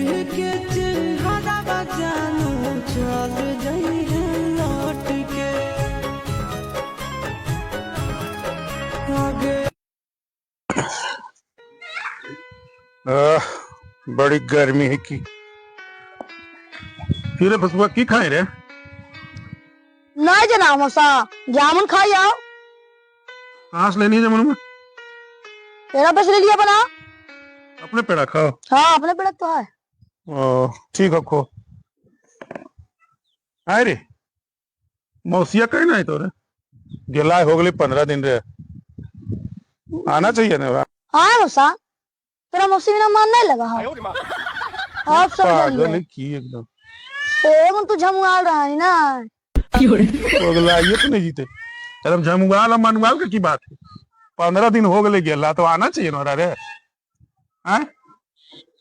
के चिन्हरा जानू चल जाई है लौट के आगे। बड़ी गर्मी है की फिर फसुआ की खाए रे नहीं जना मौसा जामुन खाई आओ। कहाँ से लेनी है जमुन में? तेरा पैसे ले लिया बना। अपने पेड़ा खाओ। हाँ अपने पेड़ तो है। ओ ठीक है खो। आए रे मौसिया कहीं नहीं तो रे गेला हो गई 15 दिन रे आना चाहिए ना। हाँ मौसा तेरा मौसी बिना मान नहीं लगा है। आप सब पागल है की एकदम ओ तू झमुआल रहा है ना। अगला ये तो नहीं जीते एकदम झमुआल और मनवाल की बात है। 15 दिन हो गए गेला तो आना चाहिए ना रे। हैं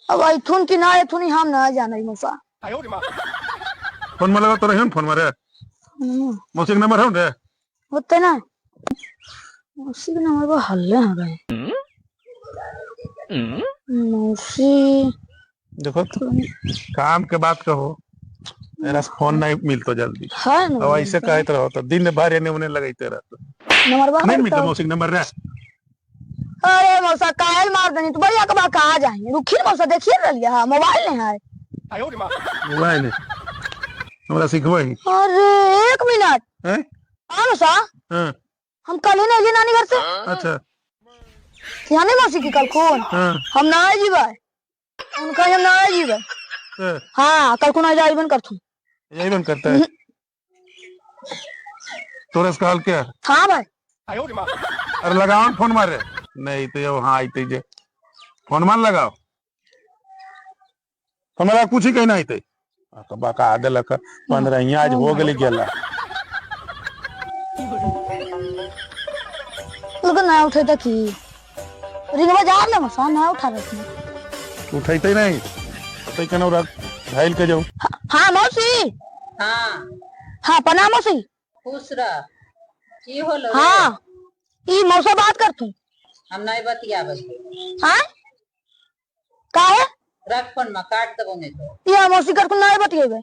अब इथुन की ना इथुन हम ना जाना मौसा। फोन में लगा तो रहे फोन में रे मौसी का नंबर है रे होते ना मौसी के नंबर पर हल्ले हो रहे मौसी। देखो तो काम के बात कहो मेरा फोन नहीं मिलता जल्दी है ना अब ऐसे कहते रहो तो दिन भर एने उन्हें लगाते रहते नंबर नहीं मिलता मौसी का नंबर रे। अरे मौसा कायल मार देनी तो बढ़िया कब कहा जाएंगे रुखी मौसा देखिए रलिया हाँ मोबाइल नहीं है। मोबाइल हमारा सिखवा ही। अरे 1 मिनट हैं हाँ मौसा हाँ हम कल ही नहीं नानी घर से अच्छा यानी मौसी की कल खून हाँ हम ना आए जीवा उनका हम ना आए जीवा। हाँ, हाँ कल को ना जाई बन कर तू यही बंद करता है तोरा से कहल क्या हाँ भाई अरे लगाओ फोन मारे नहीं तो वहां आते जे फोन मान लगाओ हमारा कुछ ही कहना आते तो बाका आदे लका 15 यहाँ आज हो गए गेला लेकिन ना उठे तो की रिंगवा जा ले मौसा ना उठा रखना उठाते नहीं तो कहना रख धाइल के जाओ। हाँ मौसी हाँ हाँ प्रणाम मौसी। खुश रह की होलो रे? हाँ ई मौसा बात कर तू हम नहीं बतियाबे हाँ का है रख फोन में काट देबो नहीं तो ये मौसी कर को नहीं बतिएबे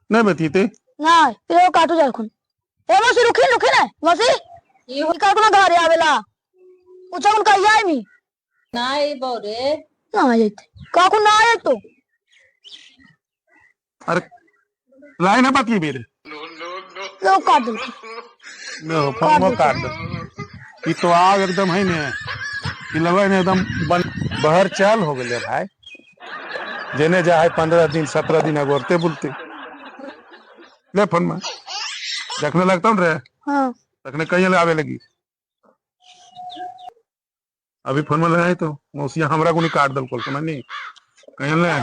नहीं बतीते नहीं तेरे को काटू जा खुन ए मौसी रुकी रुकी ना मौसी की हो कर को ना घर आवेला पूछो उनका आई मी नहीं बोरे ना आए का को ना आए तो अरे लाइन है बात ये मेरे लो काट दो लो फोन में काट दो ये तो आग एकदम है ने कि लगे ने एकदम बहर चाल हो गए भाई जेने जा है 15 दिन 17 दिन अगोरते बोलते ले फोन में देखने लगता हूँ रे हाँ देखने कहीं आवे लगी अभी फोन में लगाए तो मौसिया हमरा को नहीं काट दल कोल समझ नहीं कहीं ले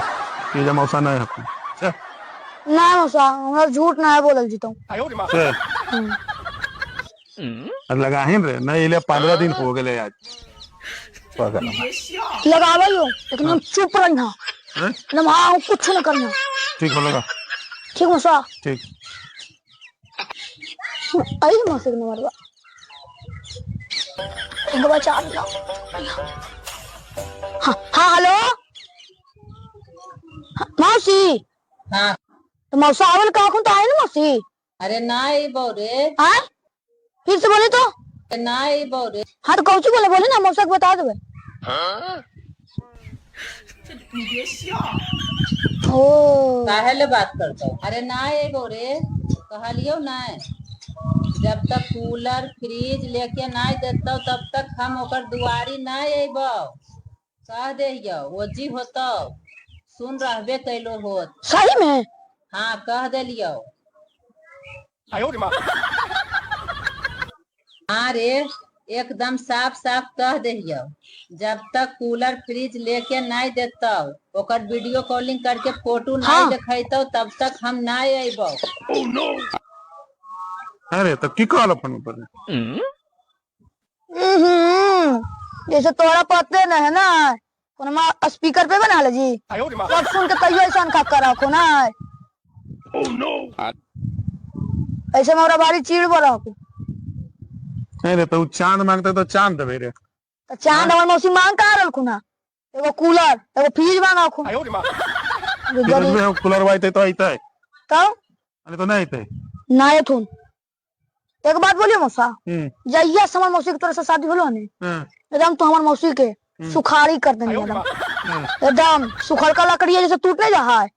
कि जब मौसा ना है अच्छा ना मौसा हमरा झूठ ना है बोलल जीतो लगा ही रे नहीं ले 15 दिन हो गए आज पागल लगावे यो लेकिन हम चुप रहना हैं ना हाँ कुछ ना करना ठीक हो लगा ठीक मौसा ठीक आई मौसी के नंबर इनका बच्चा हाँ हाँ हेलो हाँ, मौसी हाँ तो मौसा आवल का तो आए ना मौसी अरे नहीं बोरे हाँ फिर से बोले तो नहीं बोरे हाँ तो कौची बोले ना मौसा को बता देवे ओ काहे बात करतो अरे नहीं बोरे कहलियो नहीं जब तक कूलर फ्रिज लेके नहीं देतो तब तक हम ओकर दुआरी नहीं अइबो कह देहियो ओजी होतो सुन रहबे कैलो होत सही में हाँ कह देलियो हाँ रे एकदम साफ साफ कह दियो जब तक कूलर फ्रिज लेके नहीं देतो ओकर वीडियो कॉलिंग करके फोटो नहीं हाँ। दिखाइतो तब तक हम नहीं अइबो अरे तो की कहल फोन पर जैसे तोरा पते न है ना कोनमा स्पीकर पे बना ले जी सब सुन के कहियो ऐसा खा कर रखो ना ऐसे मोरा बारी चीड़ बोला को अरे तो चांद मांगते तो चांद देवे रे तो चांद हमर मौसी मांग का रखो ना एगो कूलर एगो फ्रिज बना खूब फिर में कूलर वाइते तो आइता है तब अरे तो नहीं आइते ना थून एक बात बोलिए मौसा जहिया से हमार मौसी के तरह से शादी होलो ने एकदम तो हमार मौसी के सुखाड़ी कर देने एकदम सुखल का लकड़ी जैसे टूट नहीं रहा है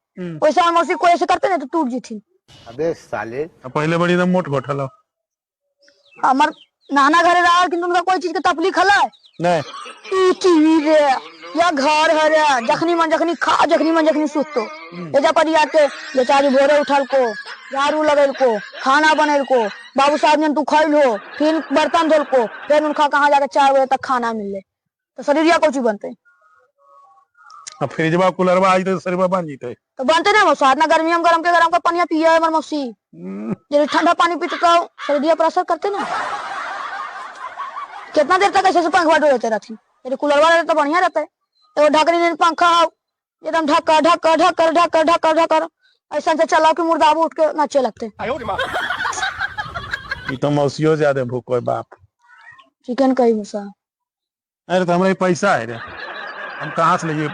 वैसे हमार मौसी को ऐसे करते नहीं तो टूट जीती। अबे साले पहले बड़ी एकदम मोट गोठल हमार नाना घरे रहा कि उनका कोई चीज के तकलीफ हला नहीं टीवी रे या घर है रे जखनी मन जखनी खा जखनी मन जखनी सुतो एजा पर आके बेचारी भोरे उठल को झाड़ू लगल को खाना बनल को बाबू साहब ने तू खैल हो फिर बर्तन धोल को फिर उनका कहाँ जाके 4 बजे तक खाना मिले तो शरीरिया को चीज बनते अब फ्रिजवा कूलरवा आई तो शरीरवा बन जीते तो बनते ना मौसा ना गर्मी में गरम का पानी पिया है मौसी जब ठंडा पानी पीते तो शरीरिया पर असर करते ना। कितना देर तक ऐसे पंखा डोलते रहती यदि कूलर वाला तो बढ़िया रहता है एगो ढकनी ने पंखा एकदम ढक्कर ढक्कर ढक्कर ढक्कर ढक्कर ढक्कर ऐसा से चलाओ कि मुर्दा उठ के नाचे लगते। तो मौसियों ज्यादा भूख है बाप चिकन कही मौसा अरे तो हमारे पैसा है रे हम कहाँ से लेंगे